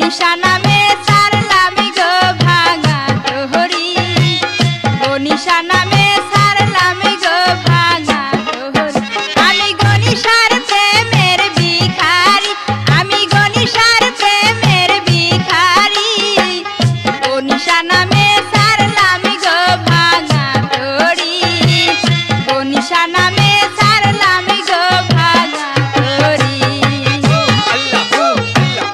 গনিশা নামে সারলাম গো ভাঙা তোহরি গনিশা নামে সারলাম গো ভাঙা তোহরি আমি গনিশার প্রেমের ভিখারি আমি গনিশার প্রেমের ভিখারি গনিশা নামে সারলাম গো ভাঙা তোহরি গনিশা নামে সারলাম গো ভাঙা তোহরি আল্লাহ আল্লাহ আল্লাহ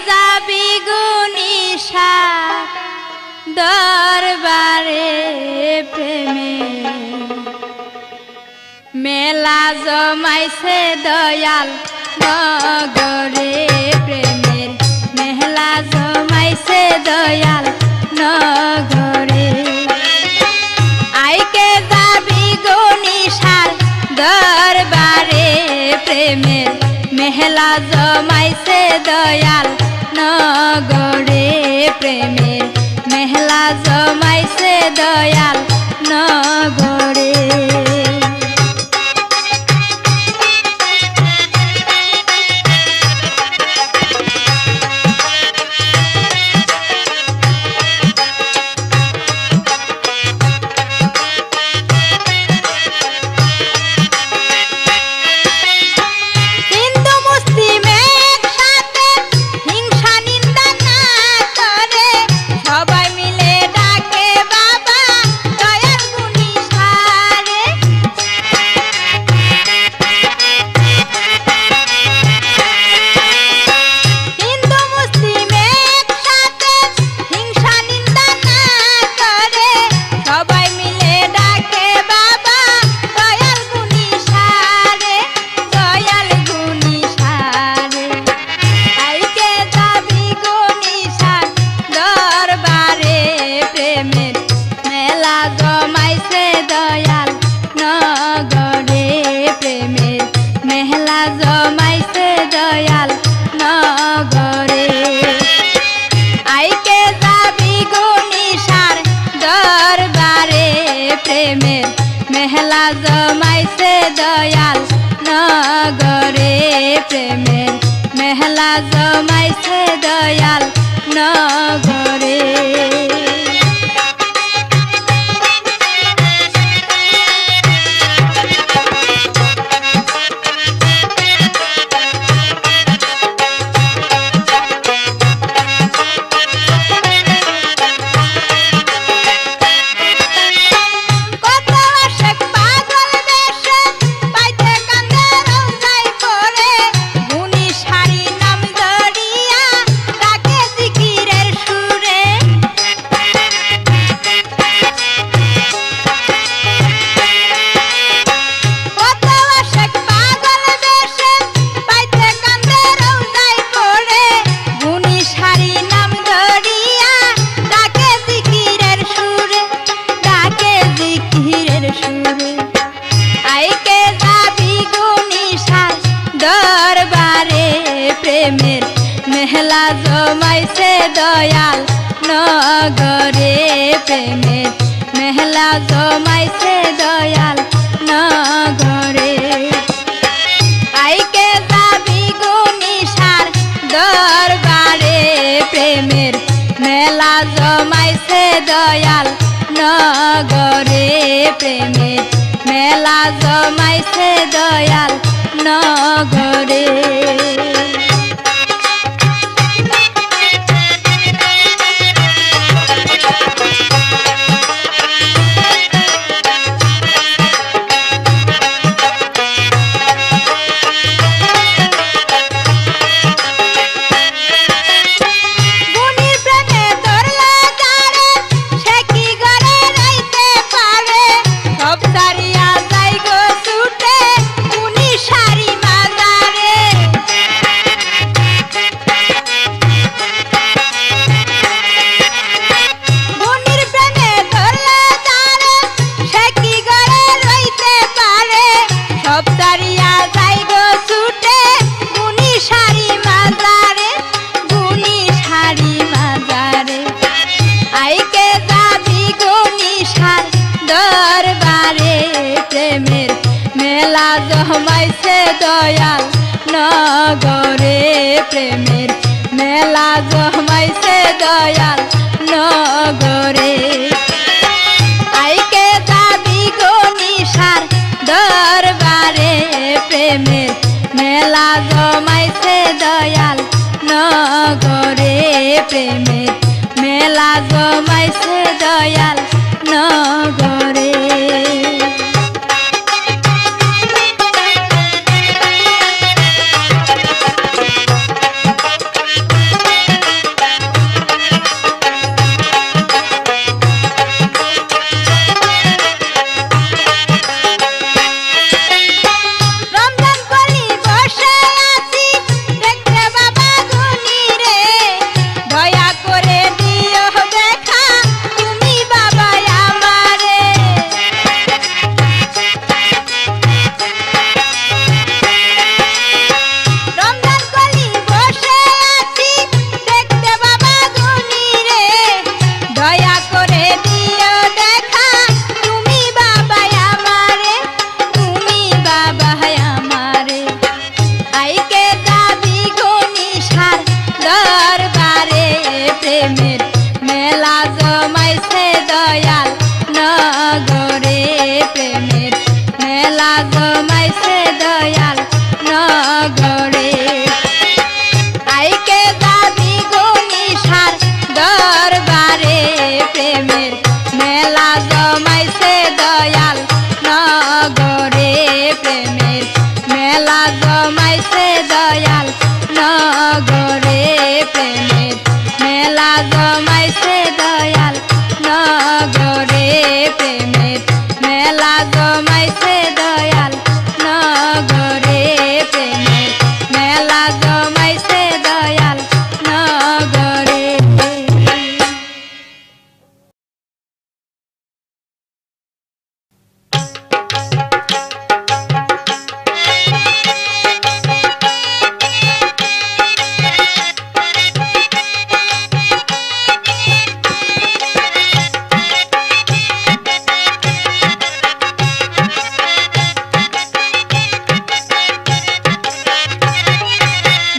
যাবি গুনিশা দরবারে প্রেমে মেলা জমাইছে দয়াল নগরে প্রেমের মেলা জমাইছে দয়াল নগরে আইকে যাবি গুনিশার দরবারে প্রেমের মেলা জমাইছে দয়াল নগরে প্রেমের মেলা জমাইছে দয়াল নগরে মেলা জমাইছে দয়াল নগরে প্রেমের মেলা জমাইছে দয়াল নগরে প্রেমের মেলা জমাইছে দয়াল নগরে প্রেমের মেলা জমাইছে দয়াল নগরে আইকে যাবি গুনিশার দরবারে প্রেমের মেলা জমাইছে দয়াল নগরে প্রেমের মেলা জমাইছে দয়াল নগরে মেলা জমাইছে দয়াল নগরে প্রেমের মেলা জমাইছে দয়াল নগরে আইকে যাবি গুনিশার দরবারে প্রেমের মেলা জমাইছে দয়াল নগরে প্রেমের মেলা জমাইছে দয়াল নগরে জমাইছে দয়াল নগরে প্রেমের মেলা জমাইছে দয়াল নগরে প্রেমের মেলা জমাইছে দয়াল নগরে প্রেমের মেলা জমাইছে দয়াল নগরে।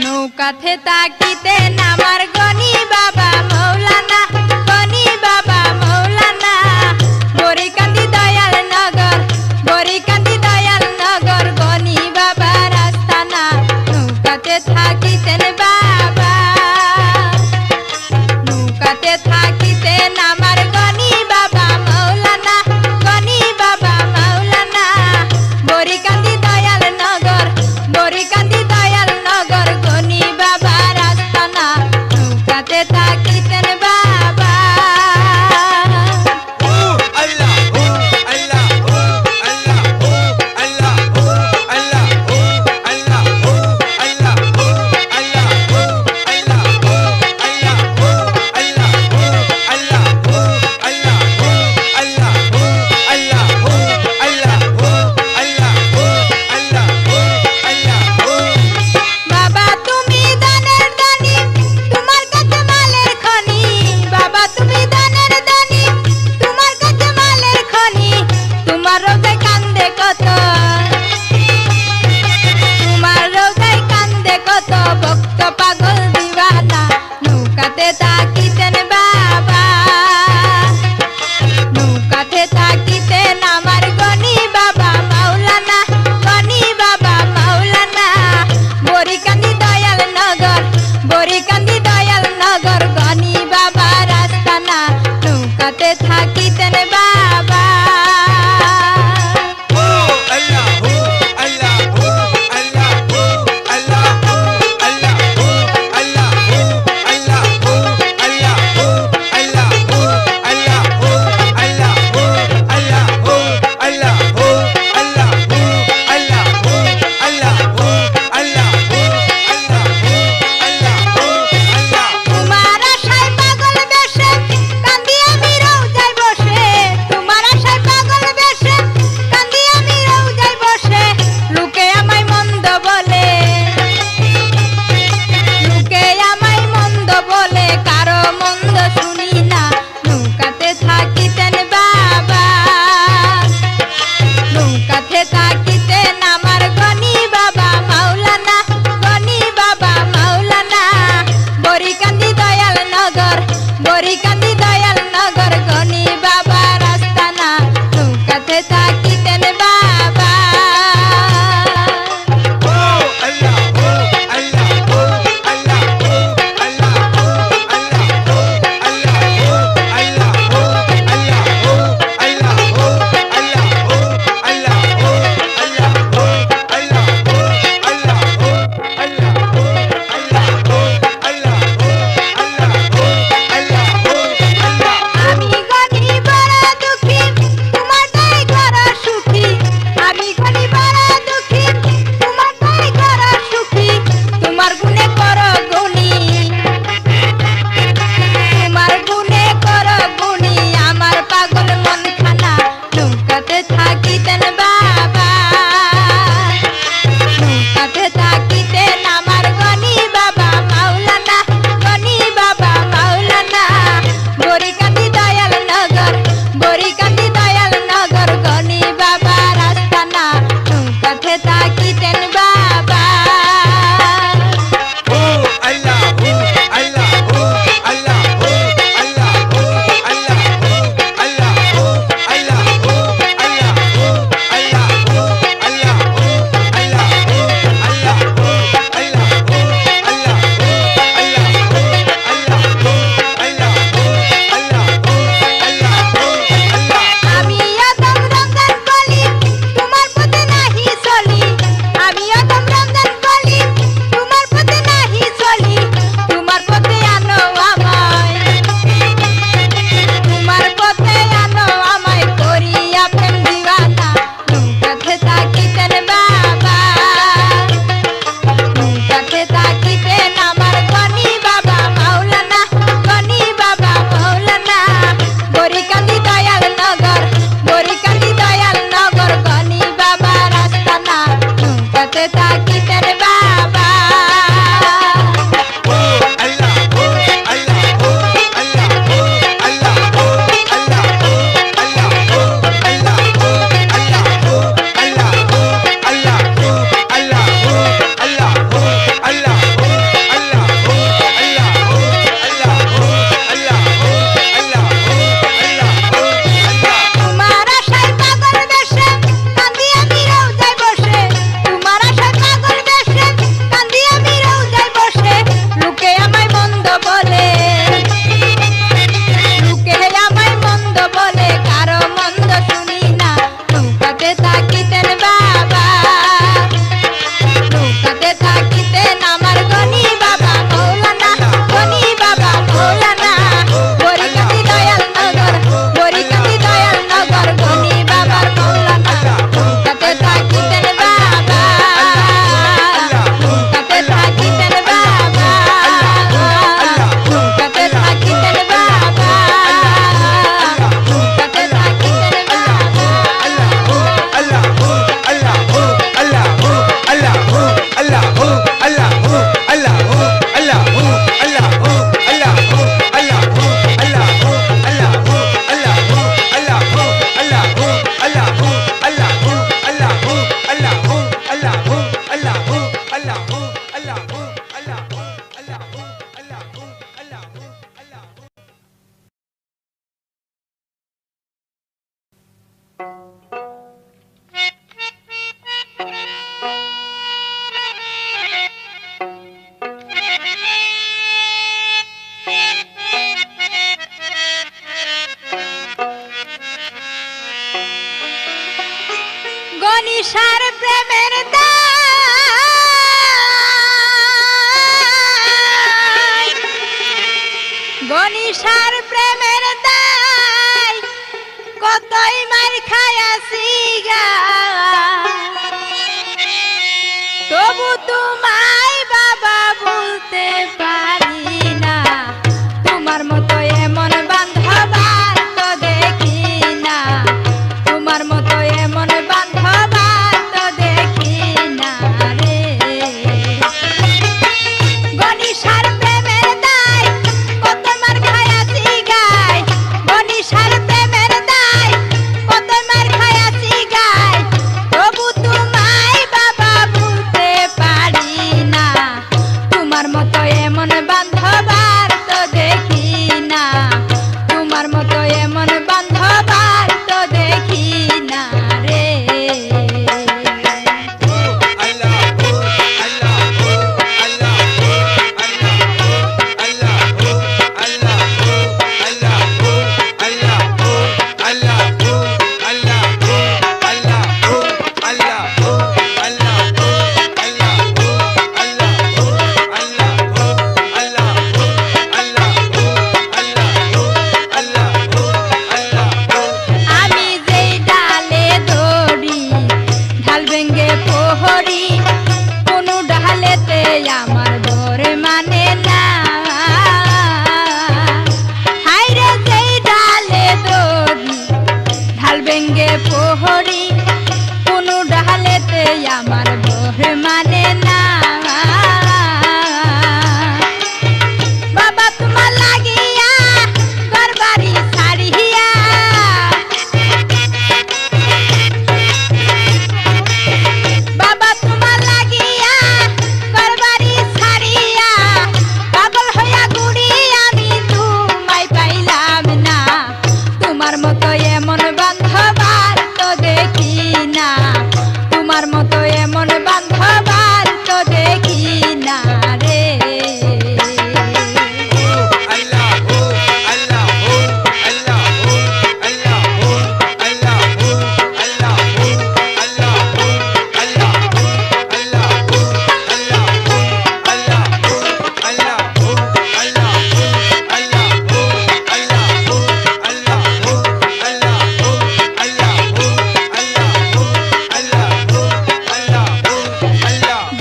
নৌকাতে তাকিতে নামার গনি বাবা মৌলানা গনি বাবা মৌলানা গরিকান্দি দয়াল নগর গরিকান্দি দয়াল নগর গনি বাবা রাস্তানা নৌকাতে থাকিতেন বাবা নৌকাতে থাকিতে নামার গনি বাবা মৌলানা গনি বাবা মৌলানা গরিকান্দি দয়াল নগর গরিকান্দি দয়াল নগর গনি বাবা রাস্তানা নৌকাতে থাকিতেন বাবা। গনিশার প্রেমের দায় গনিশার প্রেমের দায় কতই মার খায়াছি গা তবু তোমায় বাবা বলতে পারি না তোমার মতো এমন বান্ধব আর তো দেখি না তোমার মতো এমন বান্ধব আর তো দেখি না রে গনিশার প্রেমের দায় কত মার খায়াছি গায় গনিশার প্রেমের দায় কত মার খায়াছি গায় তবু তোমায় বাবা বলতে পারি না তোমার মতো এমন বান্ধব আর তো দেখি না তোমার মতো এমন বান্ধব আর তো দেখি না রে আমি যেই ডালে দড়ি ঢাল ভেঙ্গে প্রহরী কোনো ডালেতে আমার ঘর মানে না হায়রে যেই ডালে দড়ি ঢাল ভেঙ্গে প্রহরী কোনো ডালেতে আমার ঘর মানে না বাবা তোমার লাগিয়া ঘরবাড়ি ছাড়িয়া বাবা তোমার লাগিয়া ঘরবাড়ি ছাড়িয়া পাগল হইয়া ঘুরি আমি তোমায় পাইলাম না তোমার মতো এমন বান্ধব আর তো দেখি না তোমার মতো এমন বান্ধব আর তো দেখি না রে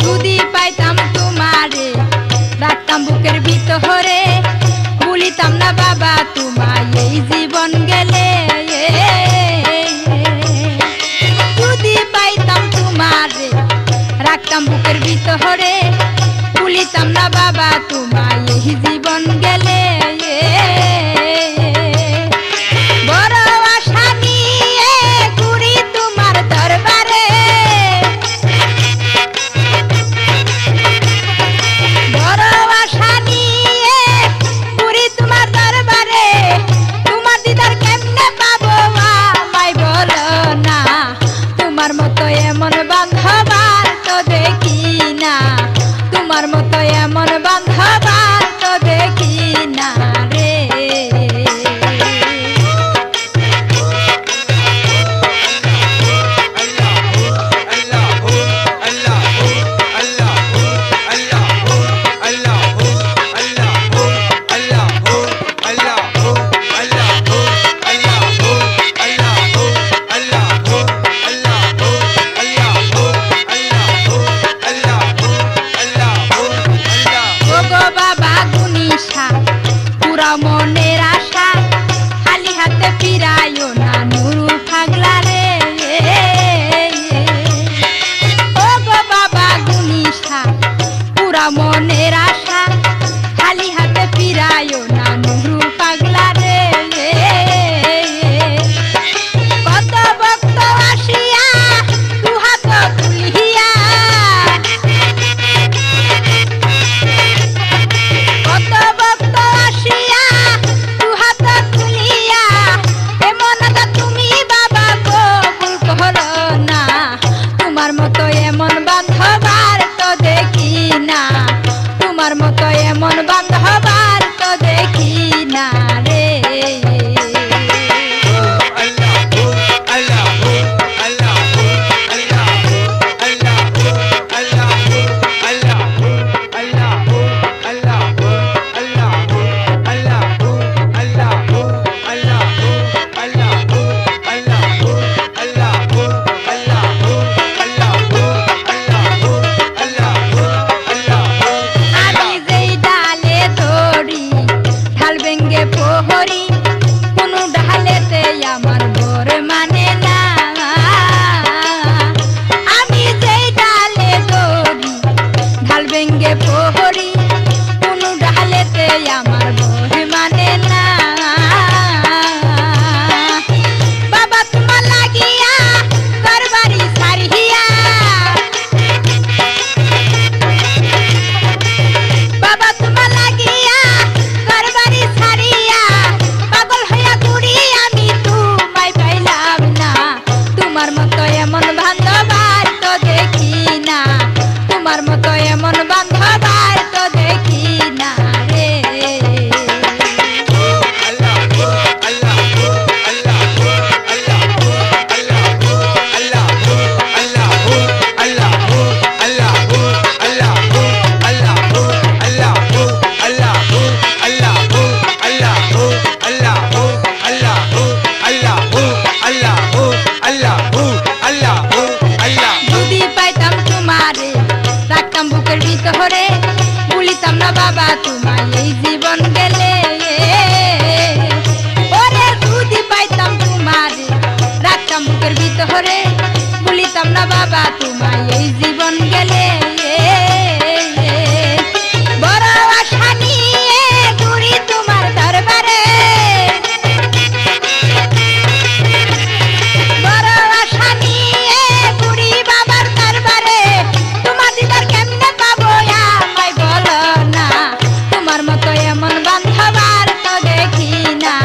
যদি পাইতাম তোমারে রাখতাম বুকের ভিতরে ভুলিতাম না বাবা তোমায় এই জীবন গেলে যদি পাইতাম তোমারে রাখতাম বুকের ভিতরে ভুলিতাম না বাবা তোমায় এই জীবন গেলে বড় আশা নিয়ে ঘুরি তোমার দরবারে বড় আশা নিয়ে ঘুরি তোমার দরবারে তোমার দিদার কেমনে পাবো আমায় বলো না তোমার মতো এমন বান্ধব আর তো দেখি না তোমার মতো এমন বান্ধব আর তো দেখি না রে ওগো বাবা গুনিশা পুরা মনের আশা খালি হাতে ফিরাইও না নুরু পাগলা রে ওগো বাবা গুনিশা পুরা মনের আশা খালি হাতে ফিরাইও না নুরু পাগলা রে কত ভক্ত আসিয়া দুহাত তুলিয়া কত ভক্ত আসিয়া দুহাত তুলিয়া এমন তুমি বাবা কবুল করো না তোমার মতো এমন বান্ধব আর তো দেখি না তোমার মতো এমন বান্ধব আর তো দেখি লাগে প্রহরী কোনো ডালেতে আমার বহে মানে না বাবা তোমার লাগিয়া ঘরবাড়ি ছাড়িয়া বাবা তোমার লাগিয়া ঘরবাড়ি ছাড়িয়া পাগল হইয়া ঘুরি আমি তোমায় পাইলাম না তোমার মতো এমন বান্ধব আর তো দেখি না তোমার মতো এমন বান্ধব আর তো দেখি না রে যদি পাইতাম তোমারে রাখতাম বুকের ভিতরে ভুলিতাম না বাবা তোমায় এই জীবন গেলে ওরে যদি পাইতাম তোমারে রাখতাম বুকের ভিতরে ভুলিতাম না বাবা তোমায় এই জীবন গেলে বড় আশা নিয়ে ঘুরি তোমার দরবারে বড় আশা নিয়ে ঘুরি বাবার দরবারে তোমার দিদার কেমনে পাবো আমায় বলো না তোমার মতো এমন বান্ধব আর তো দেখি না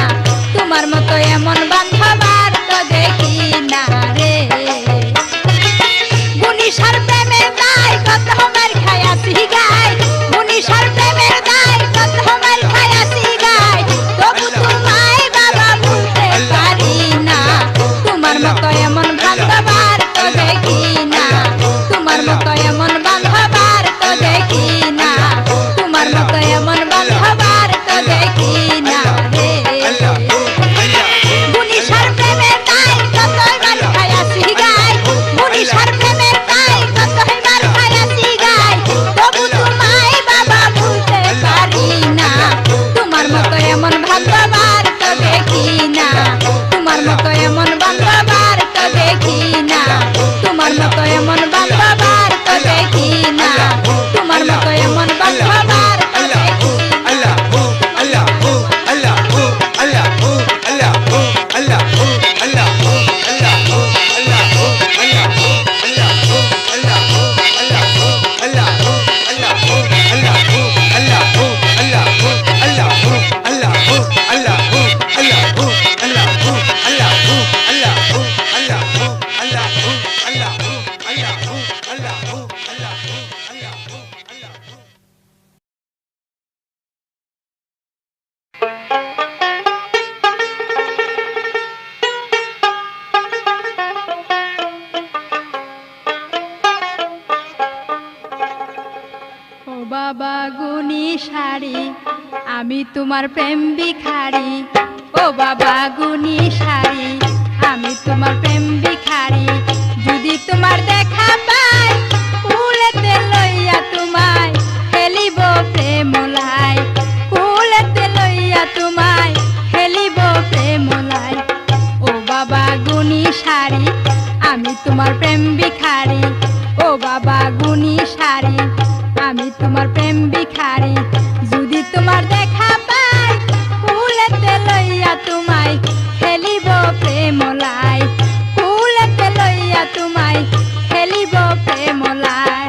তোমার মতো এমন বান্ধব আর তো দেখি না রে গুনিসার প্রেমের দায় কত আমার খায়াছি গায় গুনিসার প্রেমের দায় কত আমার খায়াছি গায় তবু তোমায় বাবা ভুলতে পারি না তোমার মতো এমন বান্ধব আর তো দেখি না তোমার মতো এমন বান্ধব আর তো দেখি না তোমার মতো এমন বান্ধব আর তো দেখি না রে গুনিসার প্রেমের দায় কত আমার খায়াছি গায় গুনিসার প্রেমের দায় কত আমার খায়াছি গায় তবু তোমায় বাবা ভুলতে পারি না তোমার মতো এমন বান্ধব আর তো দেখি না তোমার মতো এমন বান্ধব আর তো দেখি না তোমার মতো এমন বান্ধব আর তো দেখি না তোমার মতো এমন বান্ধব আর তো দেখি ও বাবা গুনি শাড়ি আমি তোমার প্রেম ভিখারি ও বাবা গুনি শাড়ি আমি তোমার প্রেম ভিখারি যদি তোমার দেখা পাই কুলেতে লইয়া তোমায় খেলিব প্রেমলাই কুলেতে লইয়া তোমায় খেলিব প্রেমলাই ও বাবা গুনি শাড়ি আমি তোমার প্রেম ভিখারি ও বাবা গুনি শাড়ি আমি তোমার প্রেম ভিখারি যদি তোমার দেখা পাই কুলেতে লইয়া তোমায় খেলিব প্রেমলাই কুলেতে লইয়া তোমায় খেলিব প্রেমলাই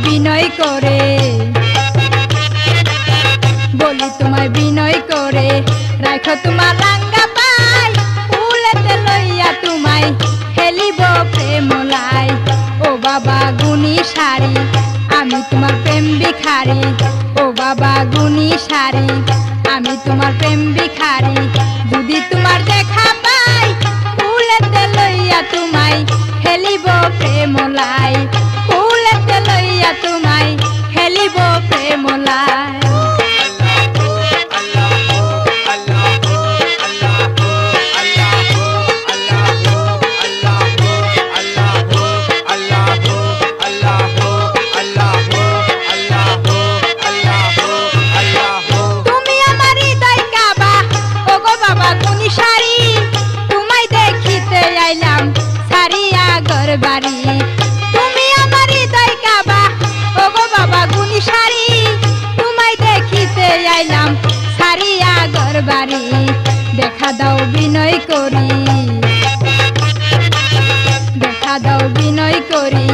বিনয় করে বলি তোমায় বিনয় করে রাখো তোমার রাঙ্গা পাই ফুলেতে লইয়া তোমায় খেলিব প্রেমলাই ও বাবা গুনি শাড়ি আমি তোমার প্রেম ভিখারি ও বাবা গুনি শাড়ি আমি তোমার প্রেম ভিখারি যদি তোমার দেখা পাই ফুলেতে লইয়া তোমায় প্রেমলাই কুলেতে লইয়া তোমায় খেলিব প্রেমলাই বাড়ি তুমি আমার হৃদয় কাবা ওগো বাবা গুনি শাড়ি তোমায় দেখিতে আইলাম সারিয়া ঘর বাড়ি দেখা দাও বিনয় করি দেখা দাও বিনয় করি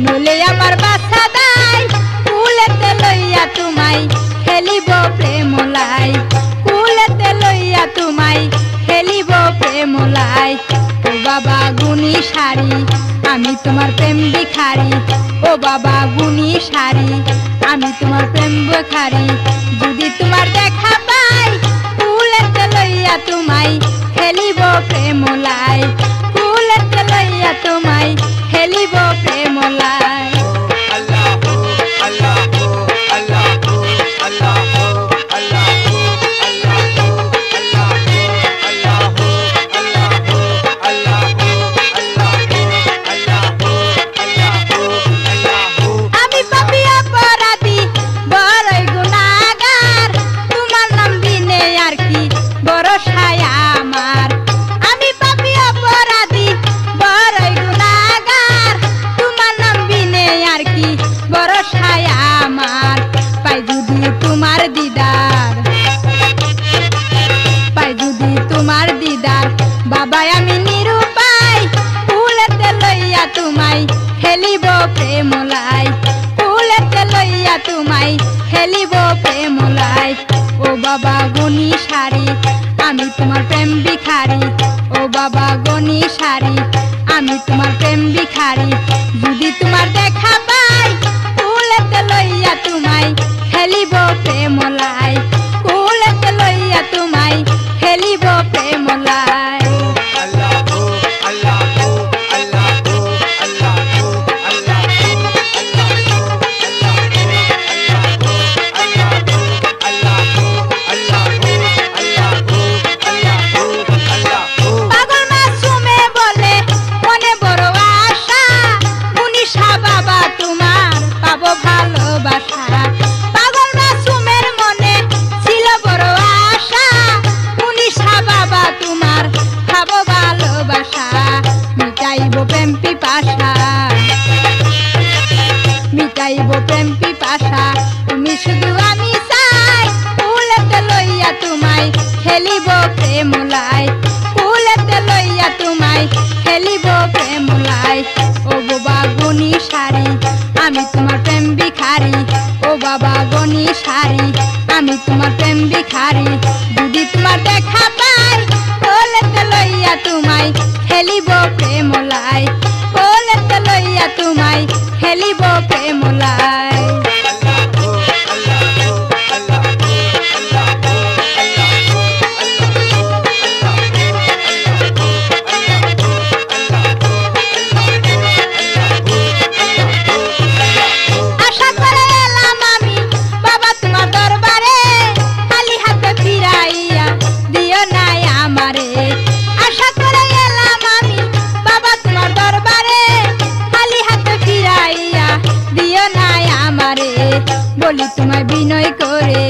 নলে আমার বাচ্চা দাই কুলেতে লইয়া তোমায় খেলিব প্রেমলাই কুলেতে লইয়া তোমায় খেলিব প্রেমলাই ও বাবা গুনি শাড়ি আমি তোমার প্রেম ভিখারি ও বাবা গুনি শাড়ি আমি তোমার প্রেম ভিখারি যদি তোমার দেখা পাই কুলেতে লইয়া তোমায় খেলিব প্রেমলাই কুলেতে লইয়া তোমায় খেলিব প্রেমলাই বাবাই আমি নিরুপায় কুলেতে লইয়া তোমায় খেলিব প্রেমলাই কুলেতে লইয়া তোমায় খেলিব প্রেমলাই ও বাবা গুনি শাড়ি আমি তোমার প্রেম ভিখারি ও বাবা গুনি শাড়ি আমি তোমার প্রেম ভিখারি যদি তোমার দেখা পাই কুলেতে লইয়া তোমায় খেলিব প্রেমলাই কুলেতে লইয়া তোমায় খেলিব প্রেমলাই মিটাইব প্রেম পিপাসা তুমি শুধু আমি চাই কুলেতে লইয়া তোমায় খেলিব প্রেমলাই কুলেতে লইয়া তোমায় খেলিব প্রেমলাই ও বাবা গুনি শাড়ি আমি তোমার প্রেম ভিখারি ও বাবা গুনি শাড়ি আমি তোমার প্রেম ভিখারি যদি তোমার দেখা পাই কুলেতে লইয়া তোমায় খেলিব প্রেমলাই কুলেতে লইয়া তোমায় খেলিব প্রেমলাই আশা করে এলাম আমি বাবা তোমার দরবারে খালি হাতে ফিরাইয়া দিও নাই আমারে আশা করে এলাম আমি বাবা তোমার দরবারে খালি হাতে ফিরাইয়া দিও নাই আমারে বলি তোমায় বিনয় করে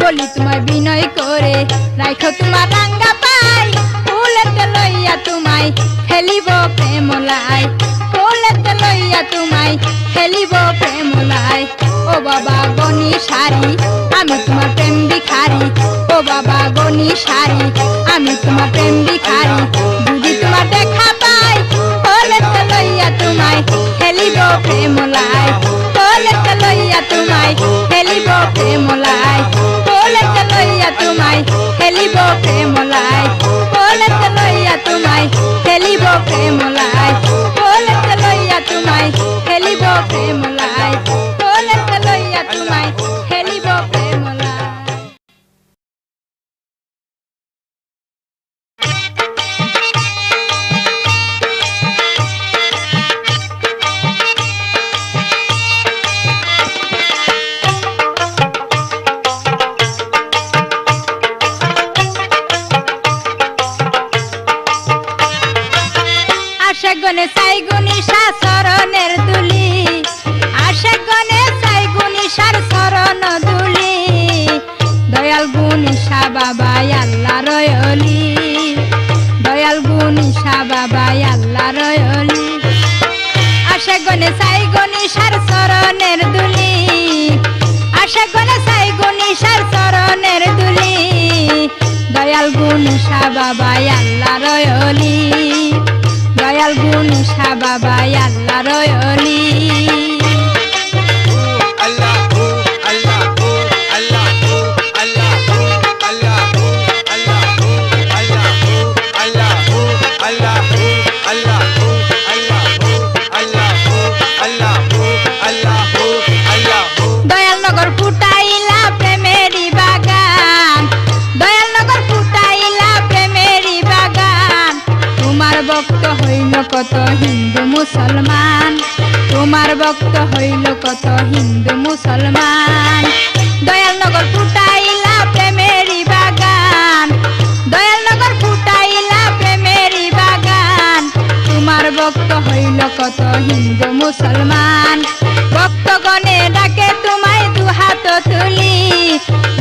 বলি তোমায় বিনয় করে রাখো তোমার রাঙ্গা পাই কুলেতে লইয়া তোমায় খেলিব প্রেমলাই কুলেতে লইয়া তোমায় খেলিব প্রেমলাই ও বাবা গনি শাড়ি আমি তোমার প্রেম ভিখারি ও বাবা গনি শাড়ি আমি তোমার প্রেম ভিখারি যদি তোমার দেখা পাই কুলেতে লইয়া তোমায় খেলিব প্রেমলাই কুলেতে লইয়া তোমায় খেলিব প্রেমলাই কুলেতে লইয়া তোমায় খেলিব প্রেমলাই কুলেতে লইয়া তোমায় খেলিব প্রেমলাই কুলেতে লইয়া তোমায় খেলিব প্রেমলাই কুলেতে লইয়া তোমায় খেলিব প্রেমলাই আশেক গনে চাই গুনিশা চরণের দুলি আশেক গনে চাই গুনিশার চরণ দুলি দয়াল গুনিশা বাবা আল্লাহর ওলি দয়াল গুনিশা বাবা আল্লাহর ওলি আশেক গনে চাই গুনিশার চরণের দুলি আশেক গনে চাই গুনিশার চরণের দুলি দয়াল গুনিশা বাবা আল্লাহর ওলি দয়াল গুনিশা বাবা আল্লাহর ওলি দয়ালনগর ফুটাইলা প্রেমেরই বাগান দয়ালনগর ফুটাইলা প্রেমেরই বাগান তোমার ভক্ত হইল কত হিন্দু মুসলমান তোমার ভক্ত হইল কত হিন্দু মুসলমান দয়ালনগর ফুটাইলা প্রেমেরই বাগান দয়ালনগর ফুটাইলা প্রেমেরই বাগান তোমার ভক্ত হইল কত হিন্দু মুসলমান ভক্তগণে ডাকে তোমায় দুহাত তুলি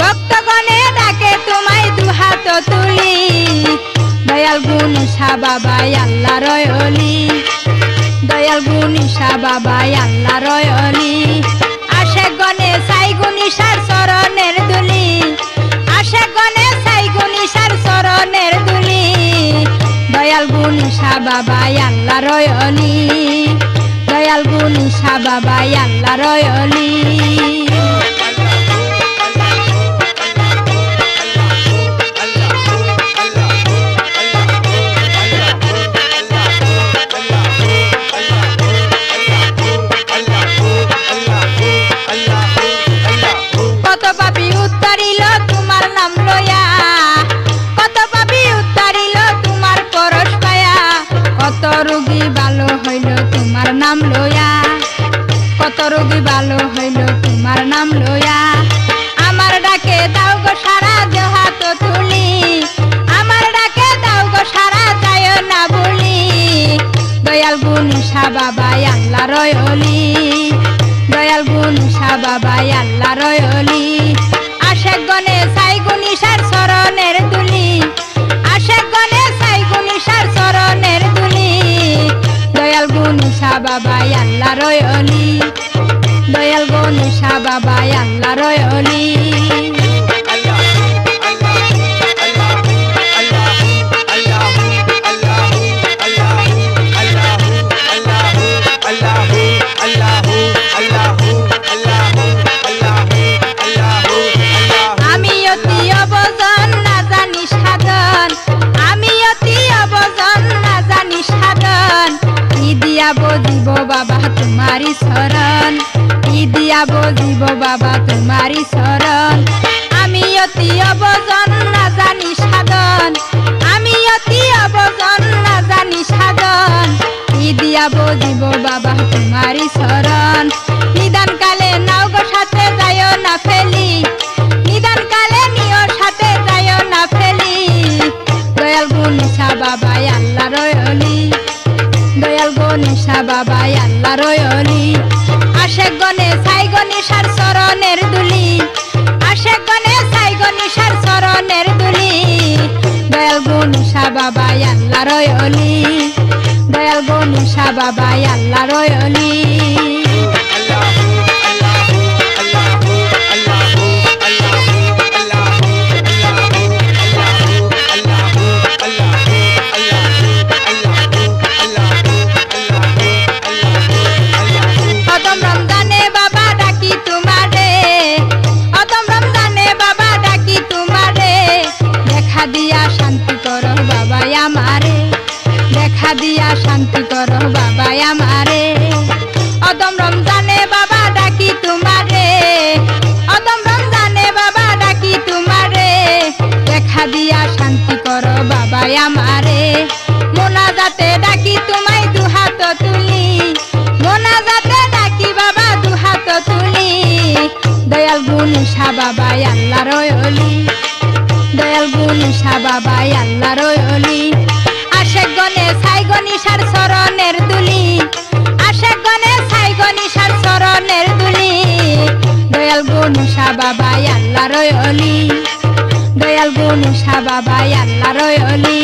ভক্তগণে ডাকে তোমায় দুহাত তুলি দয়াল গুনিশা বাবা আল্লাহর ওলি দয়াল গুনিশা বাবা আল্লাহর ওলি আশেক গনে চাই গুনিশার চরণের দুলি আশেক গনে চাই গুনিশার চরণের দুলি দয়াল গুনিশা বাবা আল্লাহর ওলি দয়াল গুনিশা বাবা আল্লাহর ওলি কত পাপী উত্তরিল তোমার নাম লয়া কত পাপী উত্তরিল তোমার পরশ পায়া কত রোগী ভালো হইল তোমার নাম লয়া কত রোগী ভালো হইল তোমার নাম লয়া আমার ডাকে দাও গো সারা দেহাত তুলি আমার ডাকে দাও গো সারা যায় না বলি দয়াল গুনিশা বাবা আল্লাহর ওলি দয়াল গুনিশা বাবা আল্লাহর ওলি আশেক গনে চাই গুনিশার চরণের দুলি আশেক গনে চাই গুনিশার চরণের দুলি দয়াল গুনিশা বাবা আল্লাহর ওলি দয়াল গুনিশা বাবা আল্লাহর ওলি আমি অতি অবজন না জানি সাধন আমি অতি অবজন না জানি সাধন কি দিয়া বজিব বাবা তোমারি শরণ কি দিয়া বজিব বাবা তোমারি শরণ আমি অতি অবজন না জানি সাধন আমি অতি অবজন না জানি সাধন কি দিয়া বজিব বাবা তোমারি শরণ নিদান কালে নাও গো সাথে যায় না ফেলি নিদান কালে নিও সাথে যায় না ফেলি দয়াল গুনিশা বাবা আল্লাহর ওলি দয়াল গুনিশা বাবা আল্লাহর ওলি আশেক গনে চাই গনিশার চরণের দুলি আশেক গনে চাই গনিশার চরণের দুলি দয়াল গুনিশা বাবা আল্লাহর ওলি দয়াল গুনিশা বাবা আল্লাহর ওলি অদম রমজানে বাবা ডাকি তোমারে অদম রমজানে বাবা ডাকি তোমারে দেখা দিয়া শান্তি করো বাবা আমারে দেখা দিয়া শান্তি করো বাবা আমারে অদম রমজানে বাবা ডাকি তোমারে অদম রমজানে বাবা ডাকি তোমারে দেখা দিয়া শান্তি করো বাবা আমারে মোনাজাতে ডাকি তোমায় দুহাত তুলি মোনাজাতে ডাকি বাবা দুহাত তুলি দয়াল গুনিশা বাবা আল্লাহর ওলি দয়াল গুনিশা বাবা আল্লাহর ওলি আশেক গনে গনে সাইগো নিশার চরণের দুলি আশেক গনে সাইগো নিশার চরণের দুলি দয়াল গনুষা বাবাই আল্লাহর অলি দয়াল গনুষা বাবাই আল্লাহর অলি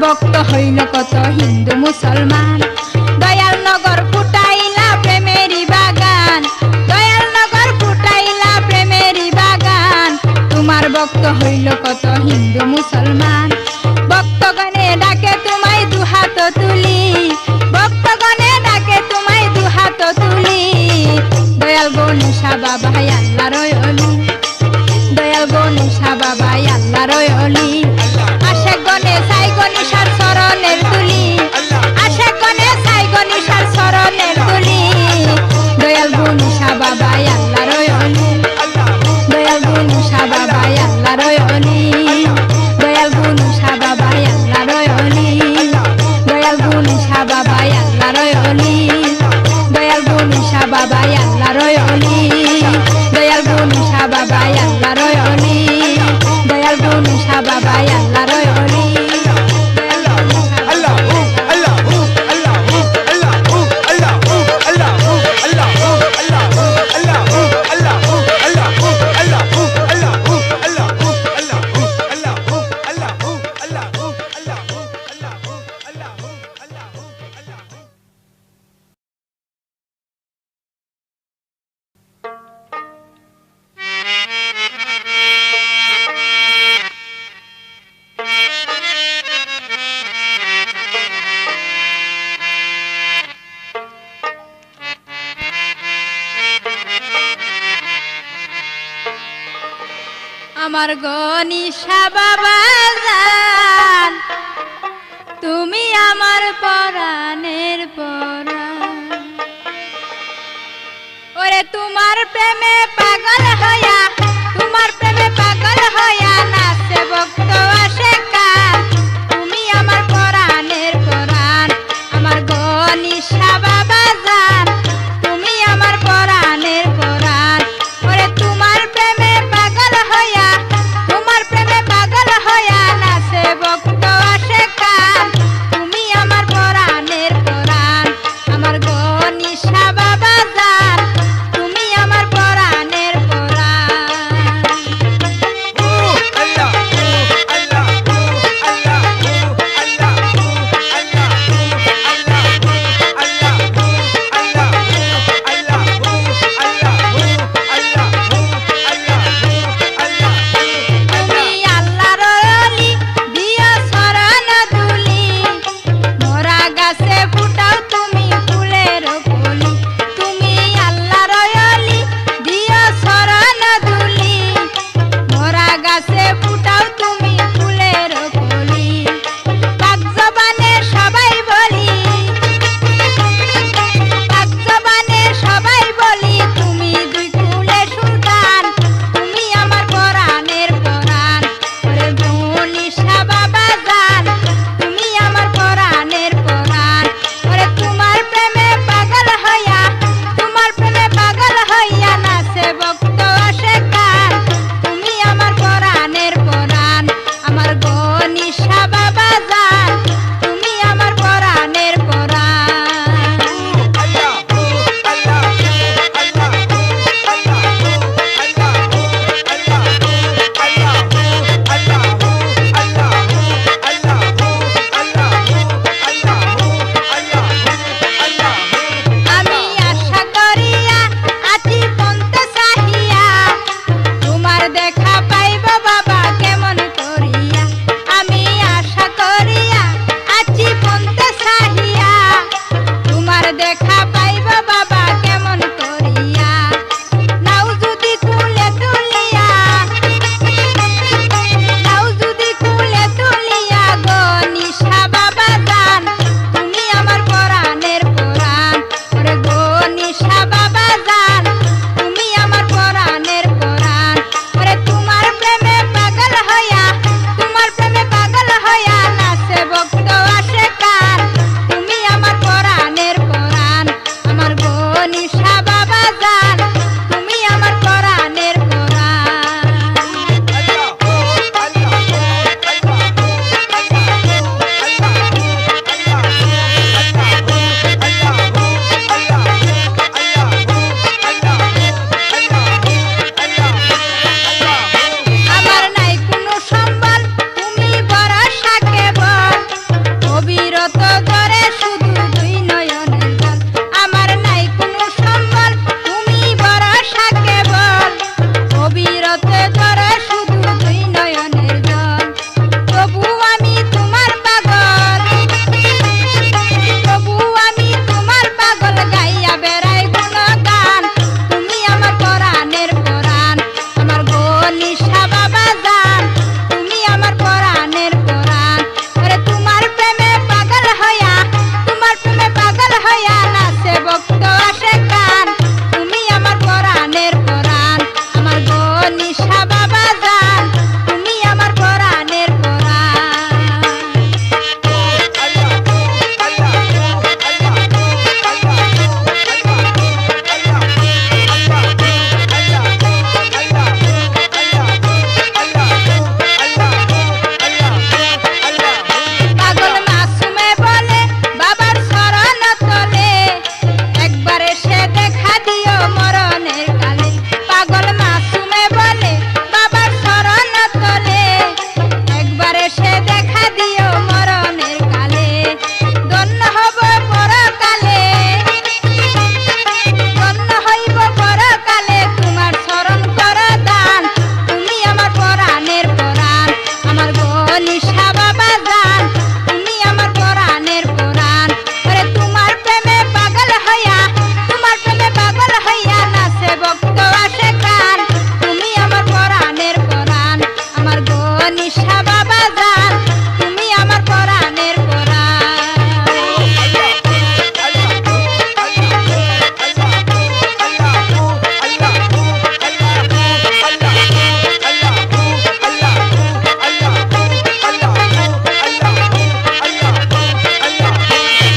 ভক্ত হইল কত হিন্দু মুসলমান দয়াল নগর ফুটাইলা প্রেমেরি বাগান দয়াল নগর ফুটাইলা প্রেমেরি বাগান তোমার ভক্ত হইল কত হিন্দু মুসলমান ভক্তগণে ডাকে তোমায় দুহাত তুলি ভক্তগণে ডাকে তোমায় দুহাত তুলি দয়াল গনুষা বাবাই আল্লাহর অলি দয়াল গনুষা বাবাই আল্লাহর অলি আশেক গনে সাইগো নিশার চরণের তুলি আশেক গনে সাইগো নিশার চরণের তুলি দয়াল গনুষা বাবাই আল্লাহর অলি দয়াল গনুষা বাবাই আল্লাহর অলি দয়াল গনুষা বাবাই আল্লাহর অলি দয়াল গনুষা বাবাই আল্লাহর অলি দয়াল গনুষা বাবাই আল্লাহর অলি দয়াল গনুষা বাবাই আল্লাহর অলি দয়াল গনুষা বাবাই আল্লাহর অলি আমার গনিশা বাবা জান তুমি আমার পরাণের পরাণ ওরে তোমার প্রেমে পাগল হইয়া তোমার প্রেমে পাগল হইয়া নাচে ভক্ত আশেকান তুমি আমার পরাণের পরাণ আমার গনিশা বাবা জান তুমি আমার পরাণের পরাণ ওরে তোমার প্রেমে পাগল হইয়া তোমার প্রেমে পাগল হইয়া নাচে ভক্ত আশেকান তুমি আমার পরাণের পরাণ আমার গনিশা বাবা জান তুমি আমার পরাণের নিশা বাবা জান তুমি আমার পরাণের পরাণ পাগল মাসুমে বলে বাবার শরণ তলে একবার এসে দেখা দিও মরণের কালে পাগল মাসুমে বলে বাবার শরণ তলে একবার এসে দেখা দিও মরণের কালে ধন্য হব পরকালে ধন্য হইব পরকালে তোমার শরণ কর দান তুমি আমার পরাণের পরাণ আমার গো নিশা বাবা জান তুমি আমার পরাণের পরাণ ওরে তোমার প্রেমে পাগল হইয়া নাচে ভক্ত আসে কান তুমি আমার পরাণের পরাণ আমার গো নিশা বাবা জান তুমি আমার পরাণের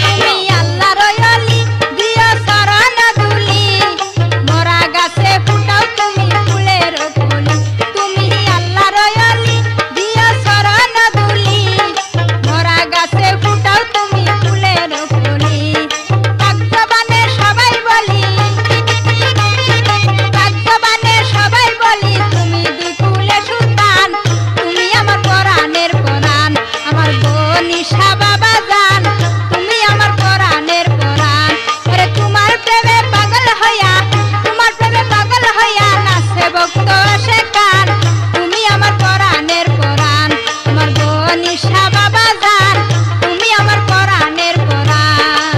তুমি আল্লাহর ওলি দিও শরণ দুলি মোরা গাছে ফুটাও তুমি ফুলের কলি তুমি আল্লাহর ওলি দিও শরণ দুলি মোরা গাছে ফুটাও তুমি ফুলের কলি ভাগ্যবানে সবাই বলি তুমি দুই ফুলে সুলতান তুমি আমার পরাণের পরাণ আমার গো নিশা বাবা জান তুমি আমার পরাণের পরাণ ওরে তোমার প্রেমে পাগল হইয়া নাচে ভক্ত আসে কান তুমি আমার পরাণের পরাণ আমার গো নিশা বাবা জান তুমি আমার পরাণের পরাণ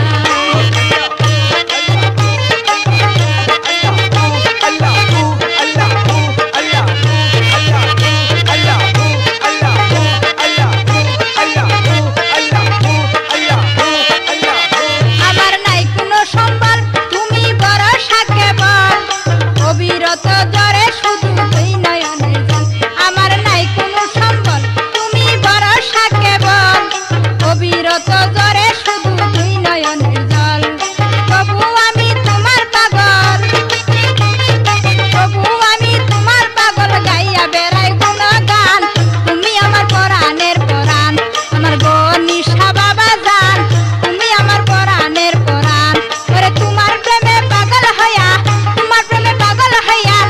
আমার নাই কোনো সম্বল তুমি ভরসা কেবল অবিরত জরে শুধু দুই নয়নের জল আমার নাই কোনো সম্বল তুমি ভরসা কেবল অবিরত জরে শুধু দুই নয়নের জল তবু আমি তোমার পাগল গাইয়া বেড়াই গুণগান তুমি আমার পরাণের পরাণ আমার গো নিশা বাবা জান তুমি আমার পরাণের পরাণ ওরে তোমার প্রেমে পাগল হইয়া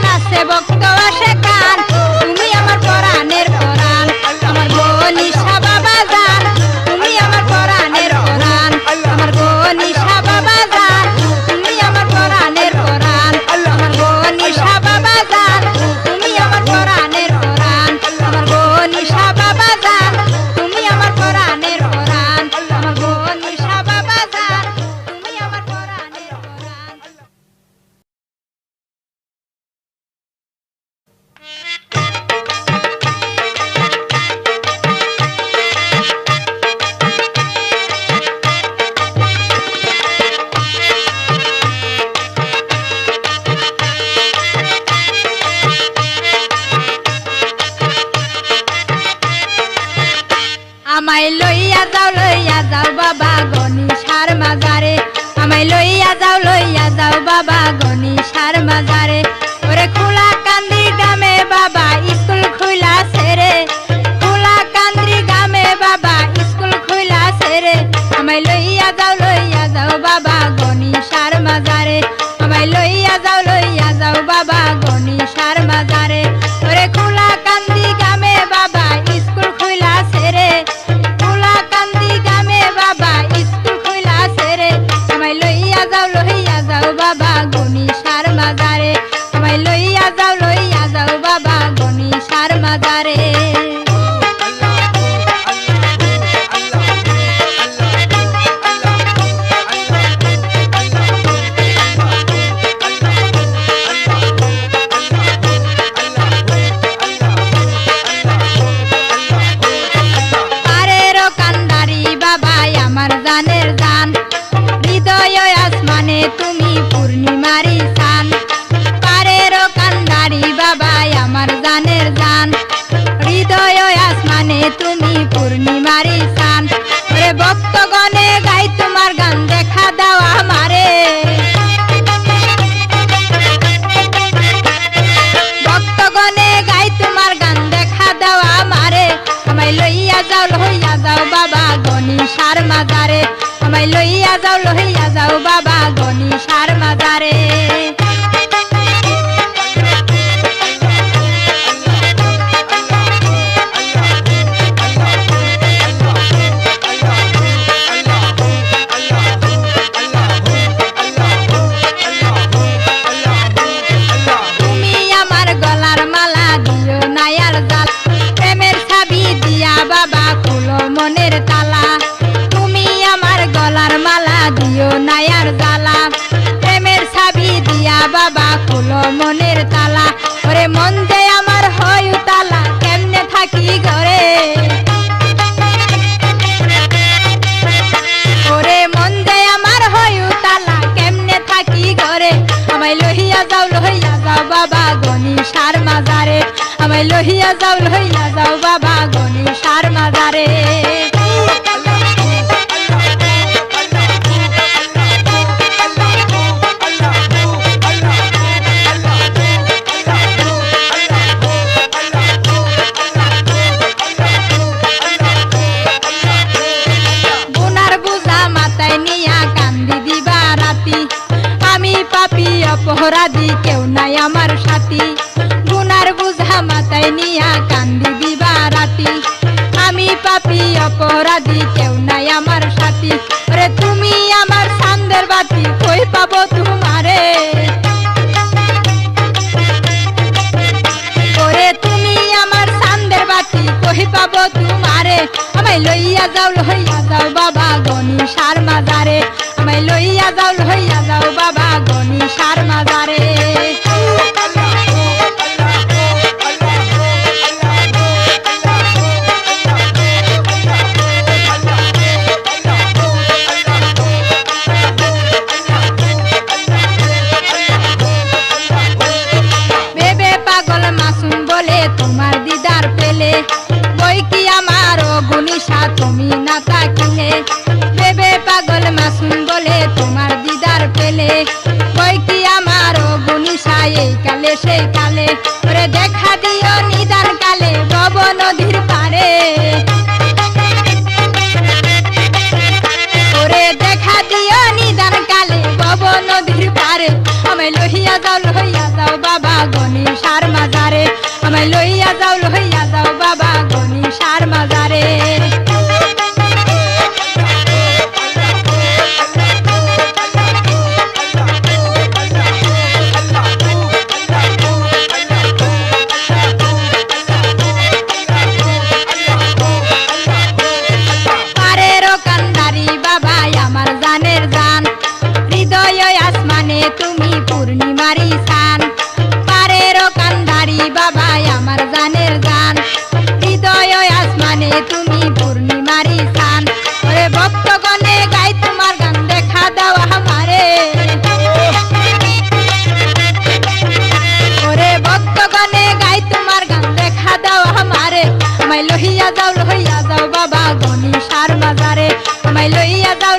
নাচে ভক্ত আসে কান তুমি আমার পরাণের পরাণ আমার গো নিশা বাবা জান তুমি আমার পরাণের পরাণ আমার গো নিশা বাবা জান তুমি আমার পরাণের পরাণ আমার গো নিশা বাবা জান তুমি আমার পরাণের পরাণ আমার গো নিশা বাবা জান তুমি আমার পরাণের পরাণ আমার গো নিশা বাবা জান তুমি আমার পরাণের পরাণ আমায় লইয়া যাও বাবা গণেশার মাজারে আমায় লইয়া যাও বাবা গণেশার মাজারে ওরে খোলা কান্দি গ্রামে বাবা স্কুল খুইলাছে রে খোলা কান্দি গ্রামে বাবা স্কুল খুইলাছে রে আমায় লইয়া যাও বাবা গণেশার মাজারে আমায় লইয়া যাও বাবা গণেশার মাজারে ওরে খোলা কান্দি গ্রামে বাবা স্কুল খুইলাছে রে খোলা কান্দি গ্রামে বাবা স্কুল খুইলাছে রে আমায় লইয়া যাও বাবা গণেশার মাজারে হৃদয় আসমানে তুমি পূর্ণিমারি চান ওরে ভক্তগণে গাই তোমার গান দেখা দাও আমারে ভক্তগণে গাই তোমার গান দেখা দাও আমারে আমায় লইয়া যাও বাবা গণেশার মাজারে আমায় লইয়া যাও বাবা গণেশার মাজারে বাবা খুলো মনের তালা তুমি আমার গলার মালা দিও নায়ার জ্বালা প্রেমের ছাবি দিয়া বাবা খুলো মনের তালা ওরে মন যে আমার হয় উতালা কেমনে থাকি ঘরে ওরে মন যে আমার হয় উতালা কেমনে থাকি ঘরে আমায় লইয়া যাও বাবা গণেশার মাজারে আমায় লইয়া যাও বাবা গণেশার মাজারে গুনার বুঝা মাথায় নিয়া কান্দি দিবা রাতি আমি পাপী অপরাধী কেউ নাই আমার সাথী গুনার বুঝা মাথায় নিয়া কান্দি দিবা রাতি আমি পাপী অপরাধী কেউ নাই আমার সাথী ওরে তুমি আমার চাঁদের বাতি কই পাবো তোমারে ওরে তুমি আমার চাঁদের বাতি কই পাবো তোমারে আমায় লইয়া যাও বাবা গণেশার মাজারে আমায় লইয়া যাও বাবা গণেশার মাজারে তোমার দিদার পেলে বই কি আমার গণেশা তুমি না থাকিলে বেবে পাগল মাসুম বলে তোমার দিদার পেলে বই কি আমার গণেশা এই কালে সেই কালে ওরে দেখা দিও নিদান কালে ভব নদীর পারে ওরে দেখা দিও নিদান কালে ভব নদীর পারে আমায় লইয়া যাও বাবা গণেশার মাজারে আমায় লইয়া যাও বাবা গণেশার মাজারে পারেরও কান্দারি বাবা আমার জানের জান হৃদয় আসমানে তুমি পূর্ণিমারি চান পারেরও কান্দারি বাবা আমার জানের জান হৃদয় আসমানে তুমি পূর্ণিমারি চান ওরে ভক্তগণে গাই তোমার গান দেখা দাও আমারে ওরে ভক্তগণে গাই তোমার গান দেখা দাও আমারে আমায় লইয়া যাও বাবা গণেশার মাজারে আমায় লইয়া যাও